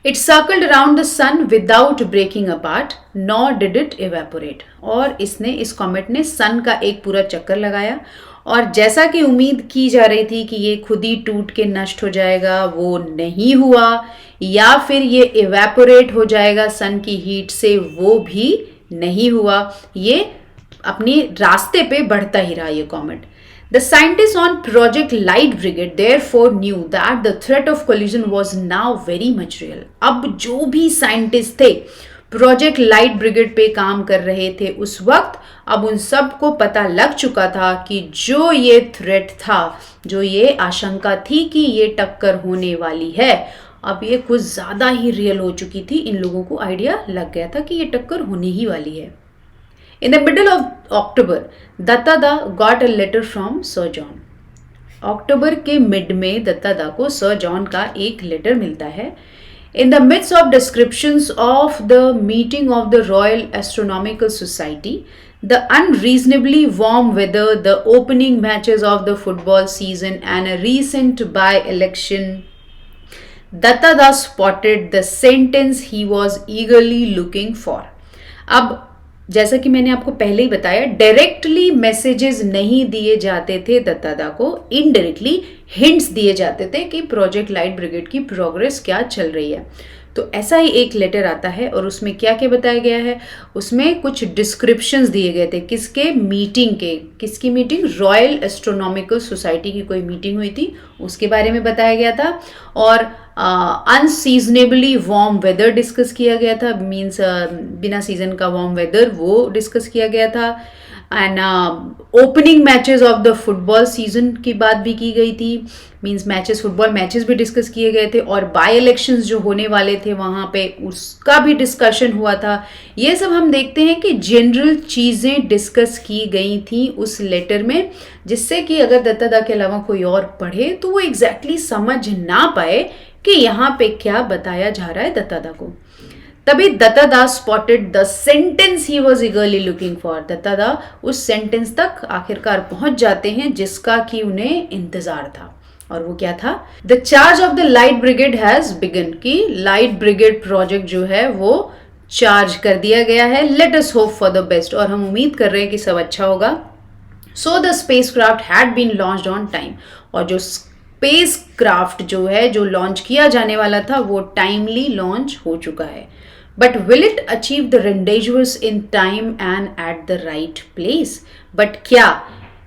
It circled around the sun without breaking apart nor did it evaporate, और इस कॉमेट ने सन का एक पूरा चक्कर लगाया, और जैसा कि उम्मीद की जा रही थी कि ये खुद ही टूट के नष्ट हो जाएगा, वो नहीं हुआ, या फिर ये इवेपोरेट हो जाएगा सन की हीट से, वो भी नहीं हुआ, ये अपने रास्ते पे बढ़ता ही रहा ये comet. The scientists on Project Light Brigade therefore knew that the threat of collision was now very much real. अब जो भी साइंटिस्ट थे प्रोजेक्ट लाइट ब्रिगेड पे काम कर रहे थे उस वक्त, अब उन सब को पता लग चुका था कि जो ये थ्रेट था, जो ये आशंका थी कि ये टक्कर होने वाली है, अब ये कुछ ज़्यादा ही रियल हो चुकी थी। इन लोगों को आइडिया लग गया था कि ये टक्कर होने ही वाली है। In the middle of October, दत्तादा got a letter from Sir John. अक्टूबर के मिड में दत्तादा को सर जॉन का एक लेटर मिलता है। In the midst of descriptions of the meeting of the Royal Astronomical Society, the unreasonably warm weather, the opening matches of the football season, and a recent by-election, Dattada spotted the sentence he was eagerly looking for. अब जैसा कि मैंने आपको पहले ही बताया, डायरेक्टली मैसेजेस नहीं दिए जाते थे दत्तादा को, इनडायरेक्टली हिंट्स दिए जाते थे कि प्रोजेक्ट लाइट ब्रिगेड की प्रोग्रेस क्या चल रही है। तो ऐसा ही एक लेटर आता है और उसमें क्या क्या बताया गया है, उसमें कुछ डिस्क्रिप्शंस दिए गए थे। किसके? मीटिंग के। किसकी मीटिंग? रॉयल एस्ट्रोनॉमिकल सोसाइटी की कोई मीटिंग हुई थी, उसके बारे में बताया गया था। और अनसीजनेबली वार्म वेदर डिस्कस किया गया था, मीन्स बिना सीजन का वार्म वेदर वो डिस्कस किया गया था। And opening matches of the football season की बात भी की गई थी, मीन्स मैचेस, फुटबॉल मैचेस भी डिस्कस किए गए थे। और बाय इलेक्शंस जो होने वाले थे वहाँ पे, उसका भी डिस्कशन हुआ था। ये सब हम देखते हैं कि जनरल चीज़ें डिस्कस की गई थी उस लेटर में, जिससे कि अगर दत्तादा के अलावा कोई और पढ़े तो वो एग्जैक्टली समझ ना पाए कि यहाँ पे क्या बताया जा रहा है दत्तादा को। तभी Dattada spotted the sentence he was eagerly looking for. Dattada उस सेंटेंस तक आखिरकार पहुंच जाते हैं जिसका कि उन्हें इंतजार था, और वो क्या था? The charge of the light brigade has begin, कि लाइट ब्रिगेड प्रोजेक्ट जो है वो चार्ज कर दिया गया है। Let us hope for the best, और हम उम्मीद कर रहे हैं कि सब अच्छा होगा। So the spacecraft had been launched on time, और जो स्पेस क्राफ्ट जो है, जो लॉन्च किया जाने वाला था, वो टाइमली लॉन्च हो चुका है। But will it achieve the rendezvous in time and at the right place? But क्या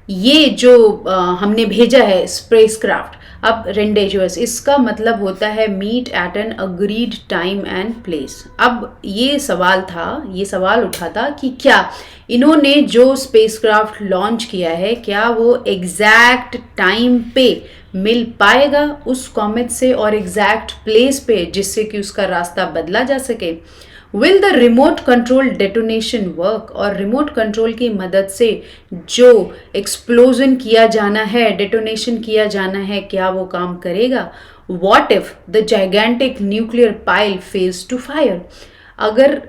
ये जो हमने भेजा है स्पेस क्राफ्ट, अब रेंडेजवर्स इसका मतलब होता है meet at an agreed time and place. अब ये सवाल उठा था कि क्या इन्होंने जो स्पेसक्राफ्ट लॉन्च किया है, क्या वो एग्जैक्ट टाइम पे मिल पाएगा उस कॉमेट से और एग्जैक्ट प्लेस पे, जिससे कि उसका रास्ता बदला जा सके? Will the remote control detonation work? और रिमोट कंट्रोल की मदद से जो एक्सप्लोजन किया जाना है, डेटोनेशन किया जाना है, क्या वो काम करेगा? What if the gigantic nuclear pile fails to fire? अगर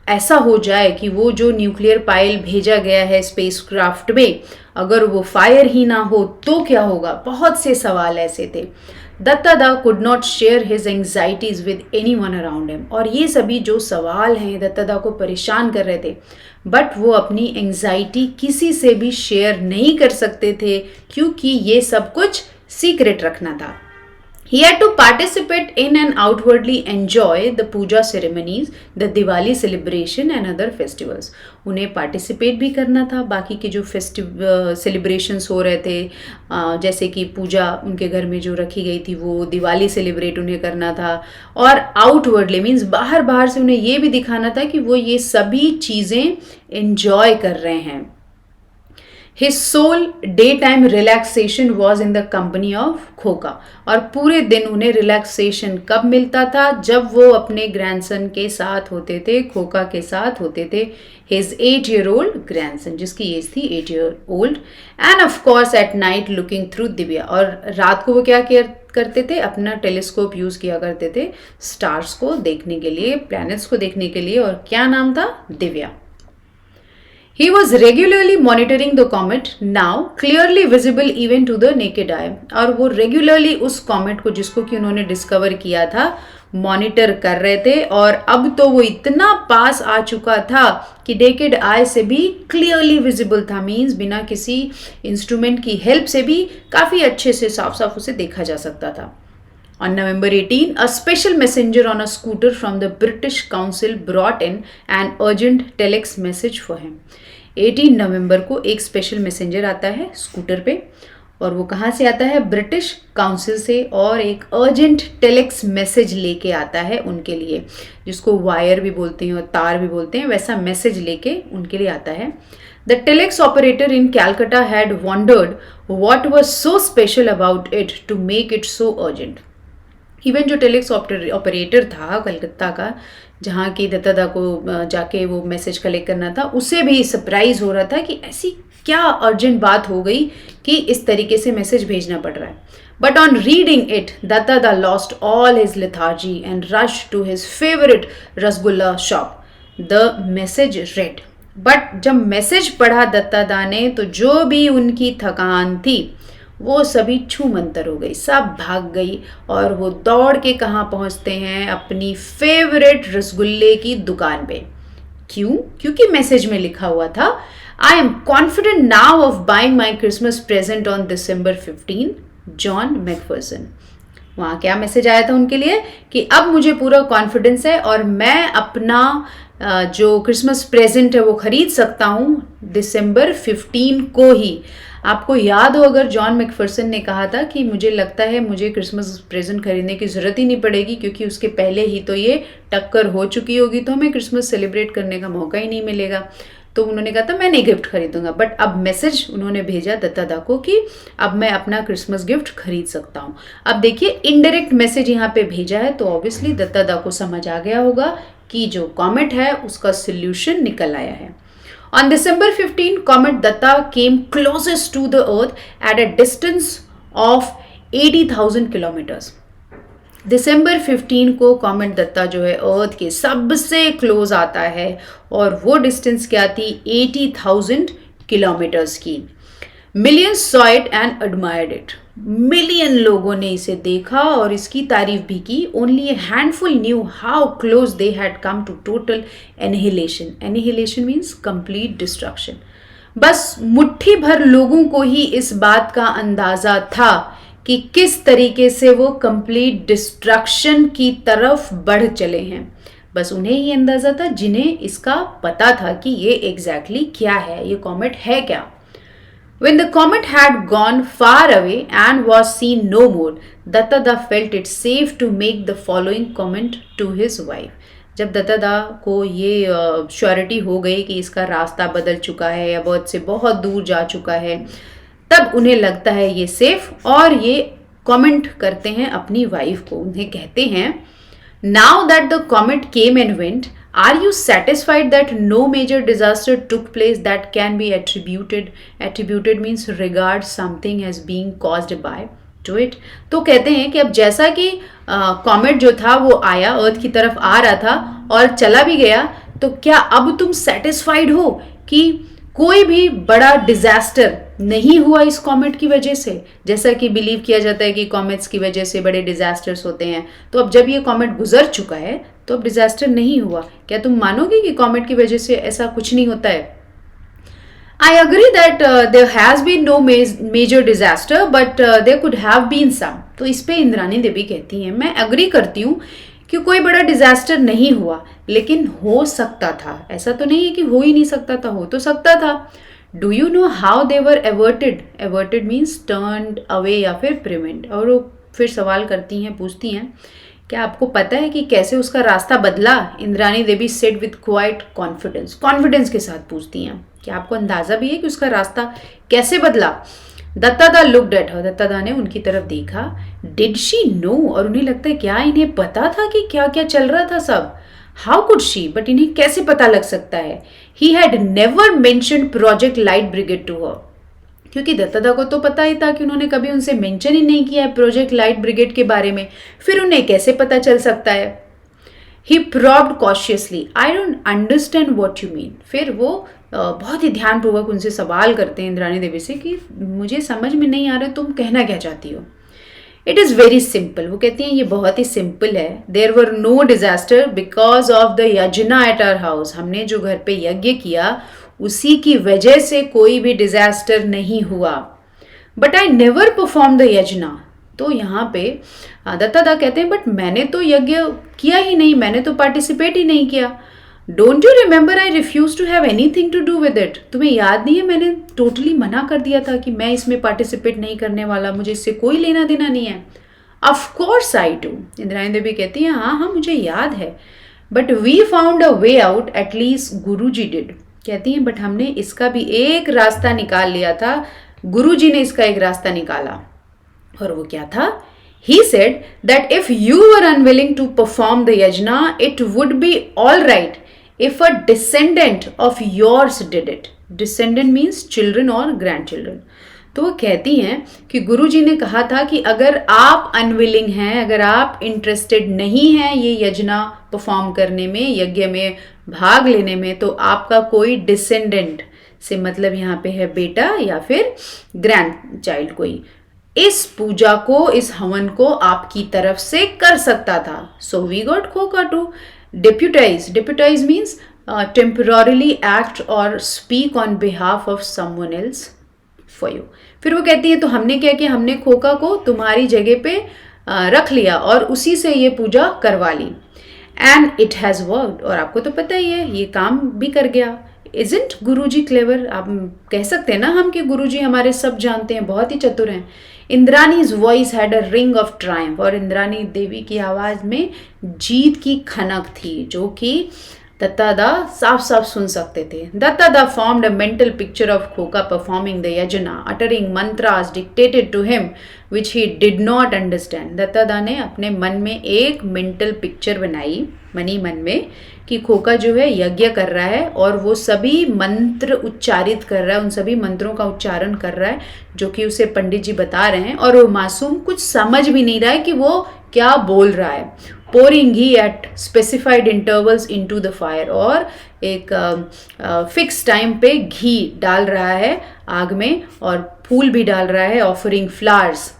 ऐसा हो जाए कि वो जो न्यूक्लियर पाइल भेजा गया है स्पेसक्राफ्ट में, अगर वो फायर ही ना हो तो क्या होगा? बहुत से सवाल ऐसे थे। Dattada could not share his anxieties with anyone around him, और ये सभी जो सवाल हैं दत्तादा को परेशान कर रहे थे, बट वो अपनी एंग्जाइटी किसी से भी शेयर नहीं कर सकते थे, क्योंकि ये सब कुछ सीक्रेट रखना था। He had to participate in and outwardly enjoy the puja ceremonies, the Diwali celebration and other festivals. उन्हें participate भी करना था बाकी के जो celebrations हो रहे थे, जैसे कि पूजा उनके घर में जो रखी गई थी वो दिवाली सेलिब्रेट उन्हें करना था, और आउटवर्डली मीन्स बाहर बाहर से उन्हें ये भी दिखाना था कि वो ये सभी चीज़ें enjoy कर रहे हैं. His sole daytime relaxation was in the company of खोका. और पूरे दिन उन्हें रिलैक्सेशन कब मिलता था? जब वो अपने ग्रैंडसन के साथ होते थे, खोका के साथ होते थे. His 8-year-old grandson, जिसकी एज थी 8-year-old, and of course at night looking through Divya. और रात को वो क्या करते थे? अपना टेलीस्कोप यूज किया करते थे स्टार्स को देखने के लिए, प्लैनेट्स को देखने के लिए, और क्या नाम था? Divya. He was regularly monitoring the comet, now clearly visible even to the naked eye. और वो regularly उस comet को, जिसको कि उन्होंने डिस्कवर किया था, मॉनिटर कर रहे थे, और अब तो वो इतना पास आ चुका था कि naked eye से भी clearly visible था. मीन्स बिना किसी इंस्ट्रूमेंट की हेल्प से भी काफ़ी अच्छे से साफ साफ उसे देखा जा सकता था. On November 18, a special messenger on a scooter from the British Council brought in an urgent telex message for him. 18 नवंबर को एक स्पेशल मैसेंजर आता है स्कूटर पे, और वो कहाँ से आता है? ब्रिटिश काउंसिल से, और एक अर्जेंट टेलेक्स मैसेज लेके आता है उनके लिए, जिसको वायर भी बोलते हैं और तार भी बोलते हैं, वैसा मैसेज लेके उनके लिए आता है. The telex operator in Calcutta had wondered what was so special about it to make it so urgent. Even जो टेलेक्स ऑपरेटर था कलकत्ता का, जहाँ की दत्तादा को जाके वो मैसेज कलेक्ट करना था, उसे भी सरप्राइज हो रहा था कि ऐसी क्या अर्जेंट बात हो गई कि इस तरीके से मैसेज भेजना पड़ रहा है. But on reading it, Dattada lost all his lethargy and rush to his favourite rasgulla shop. The message read. But जब मैसेज पढ़ा दत्तादा ने, तो जो भी उनकी थकान थी वो सभी छू मंतर हो गई, सब भाग गई, और वो दौड़ के कहाँ पहुँचते हैं? अपनी फेवरेट रसगुल्ले की दुकान पे. क्यों? क्योंकि मैसेज में लिखा हुआ था, I am confident now of buying my Christmas present on December 15, John Macpherson. वहाँ क्या मैसेज आया था उनके लिए कि अब मुझे पूरा कॉन्फिडेंस है और मैं अपना जो क्रिसमस प्रेजेंट है वो खरीद सकता हूँ December 15 को ही. आपको याद हो अगर जॉन मैकफर्सन ने कहा था कि मुझे लगता है मुझे क्रिसमस प्रेजेंट खरीदने की ज़रूरत ही नहीं पड़ेगी, क्योंकि उसके पहले ही तो ये टक्कर हो चुकी होगी, तो हमें क्रिसमस सेलिब्रेट करने का मौका ही नहीं मिलेगा. तो उन्होंने कहा था मैं नहीं गिफ्ट खरीदूंगा. बट अब मैसेज उन्होंने भेजा दत्तादा को कि अब मैं अपना क्रिसमस गिफ्ट खरीद सकता हूँ. अब देखिए इनडायरेक्ट मैसेज यहाँ पे भेजा है, तो ऑब्वियसली दत्तादा को समझ आ गया होगा कि जो कॉमेट है उसका सोल्यूशन निकल आया है. On December 15, comet Datta came closest to the Earth at a distance of 80,000 kilometers. December 15 को कॉमेट दत्ता जो है अर्थ के सबसे क्लोज आता है, और वो डिस्टेंस क्या थी? 80,000 किलोमीटर्स की. Millions saw it and admired it. Million लोगों ने इसे देखा और इसकी तारीफ भी की. Only a handful knew how close they had come to total annihilation. Annihilation means complete destruction. बस मुट्ठी भर लोगों को ही इस बात का अंदाजा था कि किस तरीके से वो कंप्लीट डिस्ट्रक्शन की तरफ बढ़ चले हैं. बस उन्हें ही अंदाजा था जिन्हें इसका पता था कि ये एग्जैक्टली क्या है, ये कॉमेट है क्या. When the comet had gone far away and was seen no more, Dattada felt it safe to make the following comment to his wife. जब दत्तादा को ये श्योरिटी हो गई कि इसका रास्ता बदल चुका है या अर्थ से बहुत दूर जा चुका है, तब उन्हें लगता है ये सेफ, और ये कमेंट करते हैं अपनी वाइफ को. उन्हें कहते हैं, Now that the comet came and went, are you satisfied that no major disaster took place that can be attributed? Attributed means regard something as being caused by to it. तो कहते हैं कि अब जैसा कि कॉमेट जो था वो आया, अर्थ की तरफ आ रहा था और चला भी गया, तो क्या अब तुम सेटिस्फाइड हो कि कोई भी बड़ा डिजास्टर नहीं हुआ इस कॉमेट की वजह से? जैसा कि बिलीव किया जाता है कि कॉमेट्स की वजह से बड़े डिजास्टर्स होते हैं, तो अब जब ये कॉमेट गुजर चुका है तो अब डिजास्टर नहीं हुआ. क्या तुम मानोगे कि कॉमेट की वजह से ऐसा कुछ नहीं होता है? I agree that there has been no major disaster, but there could have been some. तो इस पे इंद्रानी देवी कहती हैं, मैं अग्री करती हूँ कि कोई बड़ा डिजास्टर नहीं हुआ, लेकिन हो सकता था. ऐसा तो नहीं है कि हो ही नहीं सकता था, हो तो सकता था. Do you know how they were averted? Averted means turned away या फिर प्रिवेंट. और वो फिर सवाल करती हैं, पूछती हैं, क्या आपको पता है कि कैसे उसका रास्ता बदला? Indrani Devi said with quite confidence. Confidence के साथ पूछती हैं, क्या आपको अंदाजा भी है कि उसका रास्ता कैसे बदला? दत्तादा लुक्ड एट हर. दत्तादा ने उनकी तरफ देखा. Did she know? और उन्हें लगता है क्या इन्हें पता था कि क्या क्या चल रहा था सब? How could she? बट इन्हें कैसे पता लग सकता है? He had never mentioned project light brigade to her. क्योंकि दत्तादा को तो पता ही था कि उन्होंने कभी उनसे मेंशन ही नहीं किया है प्रोजेक्ट लाइट ब्रिगेड के बारे में. फिर उन्हें कैसे पता चल सकता है? He probed cautiously. I don't understand what you mean. फिर वो बहुत ही ध्यानपूर्वक उनसे सवाल करते हैं इंद्रानी देवी से कि मुझे समझ में नहीं आ रहा तुम कहना क्या चाहती हो. It is very simple. वो कहती हैं ये बहुत ही सिंपल है. There were no disaster because of the yajna at our house. हमने जो घर पे यज्ञ किया उसी की वजह से कोई भी डिजास्टर नहीं हुआ. But I never perform the यजना. तो यहाँ पे दत्तादा कहते हैं बट मैंने तो यज्ञ किया ही नहीं, मैंने तो पार्टिसिपेट ही नहीं किया. Don't you remember I refuse to have anything to do with it. तुम्हें याद नहीं है मैंने टोटली मना कर दिया था कि मैं इसमें पार्टिसिपेट नहीं करने वाला, मुझे इससे कोई लेना देना नहीं है. Of course I do. Indrani Devi कहती हैं हाँ हाँ मुझे याद है. But we found a way out, at least guru ji did. कहती हैं बट हमने इसका भी एक रास्ता निकाल लिया था. गुरु जी ने इसका एक रास्ता निकाला. और वो क्या था? He said that if you were unwilling to perform the yajna, it would be all right if a descendant of yours did it. Descendant means children or grandchildren. तो वो कहती हैं कि गुरुजी ने कहा था कि अगर आप अनविलिंग हैं, अगर आप इंटरेस्टेड नहीं हैं ये यजना परफॉर्म करने में, यज्ञ में भाग लेने में, तो आपका कोई डिसेंडेंट से मतलब यहाँ पे है बेटा या फिर ग्रैंड चाइल्ड, कोई इस पूजा को, इस हवन को आपकी तरफ से कर सकता था. So we got Khoka to deputize. Deputize means temporarily act or speak on behalf of someone else for you. फिर वो कहती है तो हमने क्या किया, हमने खोका को तुम्हारी जगह पे रख लिया और उसी से ये पूजा करवा ली. And it has worked. और आपको तो पता ही है ये काम भी कर गया. Isn't Guruji clever? आप कह सकते हैं ना हम कि गुरुजी हमारे सब जानते हैं, बहुत ही चतुर हैं. Indrani's voice had a ring of triumph. और इंद्रानी देवी की आवाज़ में जीत की खनक थी जो कि दत्तादा साफ साफ सुन सकते थे. Dattada formed a mental picture of Khoka performing the yajna, uttering mantras dictated to him which he did not understand. Dattada ने अपने मन में एक मेंटल पिक्चर बनाई, मनी मन में, कि खोका जो है यज्ञ कर रहा है और वो सभी मंत्र उच्चारित कर रहा है, उन सभी मंत्रों का उच्चारण कर रहा है जो कि उसे पंडित जी बता रहे हैं, और वो मासूम कुछ समझ भी नहीं रहा है कि वो क्या बोल रहा है. Pouring ghee eight specified intervals into the fire. और एक फिक्स टाइम पे घी डाल रहा है आग में और फूल भी डाल रहा है, offering flowers.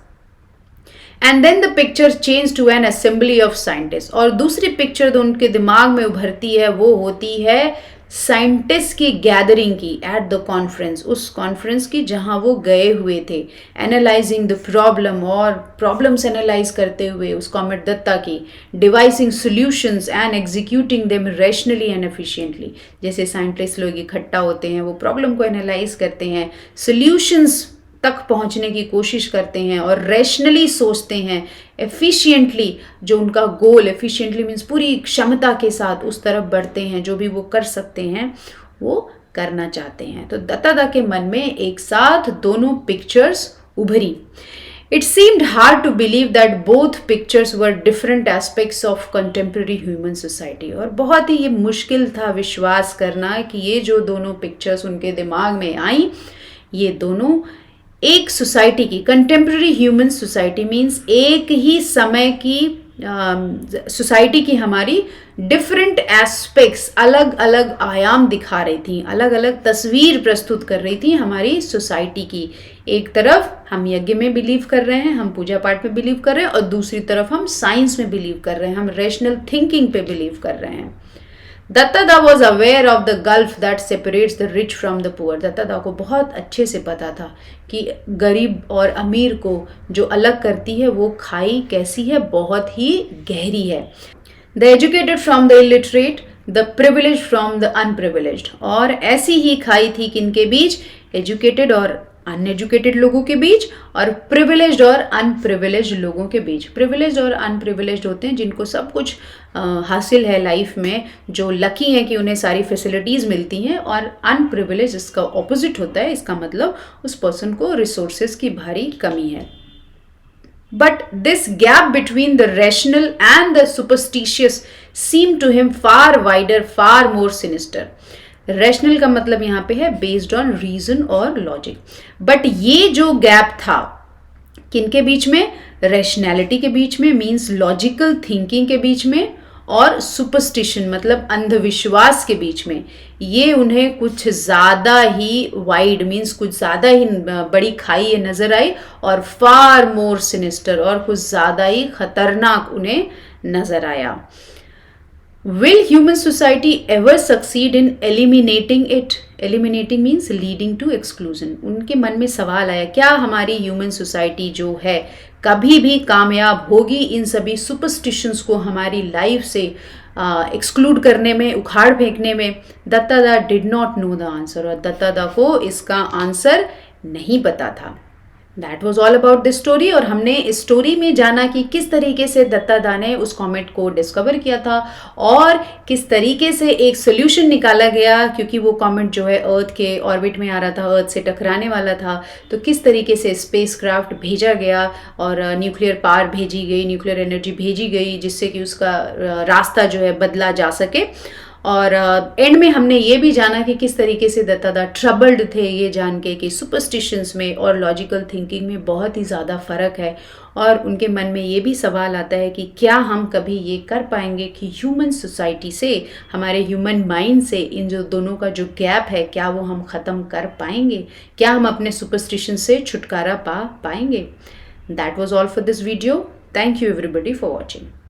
And then the picture change to an assembly of scientist. और दूसरी पिक्चर जो उनके दिमाग में उभरती है वो होती है साइंटिस्ट की गैदरिंग की एट द कॉन्फ्रेंस, उस कॉन्फ्रेंस की जहां वो गए हुए थे. एनालाइजिंग द प्रॉब्लम, और प्रॉब्लम्स एनालाइज करते हुए उस कॉमेट दत्ता की. Devising solutions and executing them rationally and efficiently. जैसे साइंटिस्ट लोग इकट्ठा होते हैं, वो प्रॉब्लम को एनालाइज करते हैं, सोल्यूशंस तक पहुंचने की कोशिश करते हैं और रैशनली सोचते हैं, एफिशिएंटली जो उनका गोल, एफिशिएंटली मीन्स पूरी क्षमता के साथ उस तरफ बढ़ते हैं, जो भी वो कर सकते हैं वो करना चाहते हैं. तो दत्तादा के मन में एक साथ दोनों पिक्चर्स उभरी. It seemed hard to believe that both pictures were different aspects of contemporary human society. और बहुत ही ये मुश्किल था विश्वास करना कि ये जो दोनों पिक्चर्स उनके दिमाग में आई, ये दोनों एक सोसाइटी की, कंटेम्प्रेरी ह्यूमन सोसाइटी मीन्स एक ही समय की सोसाइटी की हमारी डिफरेंट एस्पेक्ट्स, अलग अलग आयाम दिखा रही थी, अलग अलग तस्वीर प्रस्तुत कर रही थी हमारी सोसाइटी की. एक तरफ हम यज्ञ में बिलीव कर रहे हैं, हम पूजा पाठ में बिलीव कर रहे हैं, और दूसरी तरफ हम साइंस में बिलीव कर रहे हैं, हम रैशनल थिंकिंग पे बिलीव कर रहे हैं. Dattada was aware of the gulf that separates the rich from the poor. Dattada को बहुत अच्छे से पता था कि गरीब और अमीर को जो अलग करती है वो खाई कैसी है, बहुत ही गहरी है। The educated from the illiterate, the privilege from the unprivileged. और ऐसी ही खाई थी किनके बीच, एजुकेटेड और अनएजुकेटेड लोगों के बीच, और प्रिविलेज्ड और अनप्रिविलेज्ड लोगों के बीच। प्रिविलेज्ड और अनप्रिविलेज्ड होते हैं जिनको सब कुछ हासिल है लाइफ में, जो लकी हैं कि उन्हें सारी फैसिलिटीज़ मिलती हैं, और अनप्रिविलेज इसका ऑपोजिट होता है, इसका मतलब उस पर्सन को रिसोर्सेज की भारी कमी है। But this gap between the rational and the superstitious seemed to him far wider, far more sinister. Rational का मतलब यहाँ पे है बेस्ड ऑन रीजन और लॉजिक, बट ये जो गैप था किनके बीच में, रैशनैलिटी के बीच में, मीन्स लॉजिकल थिंकिंग के बीच में, और सुपरस्टिशन मतलब अंधविश्वास के बीच में, ये उन्हें कुछ ज़्यादा ही वाइड मीन्स कुछ ज़्यादा ही बड़ी खाई नज़र आई, और फार मोर सिनिस्टर और कुछ ज़्यादा ही खतरनाक उन्हें नज़र आया। Will human society ever succeed in eliminating it? Eliminating means leading to exclusion. उनके मन में सवाल आया, क्या हमारी ह्यूमन सोसाइटी जो है कभी भी कामयाब होगी इन सभी सुपरस्टिशंस को हमारी लाइफ से एक्सक्लूड करने में, उखाड़ फेंकने में? Dattada did not know the answer, और दत्तादा को इसका आंसर नहीं पता था। That was all about this story. और हमने इस स्टोरी में जाना कि किस तरीके से दत्तादा ने उस कॉमेट को डिस्कवर किया था, और किस तरीके से एक सोल्यूशन निकाला गया, क्योंकि वो कॉमेट जो है अर्थ के ऑर्बिट में आ रहा था, अर्थ से टकराने वाला था, तो किस तरीके से स्पेसक्राफ्ट भेजा गया और न्यूक्लियर पावर भेजी गई, न्यूक्लियर एनर्जी भेजी गई, जिससे कि उसका रास्ता जो है बदला जा सके। और एंड में हमने ये भी जाना कि किस तरीके से दत्तादा ट्रबल्ड थे ये जान के कि सुपरस्टिशंस में और लॉजिकल थिंकिंग में बहुत ही ज़्यादा फ़र्क है, और उनके मन में ये भी सवाल आता है कि क्या हम कभी ये कर पाएंगे कि ह्यूमन सोसाइटी से, हमारे ह्यूमन माइंड से इन जो दोनों का जो गैप है, क्या वो हम ख़त्म कर पाएंगे, क्या हम अपने सुपरस्टिशन से छुटकारा पा पाएंगे। That was all for this video. Thank you everybody for watching.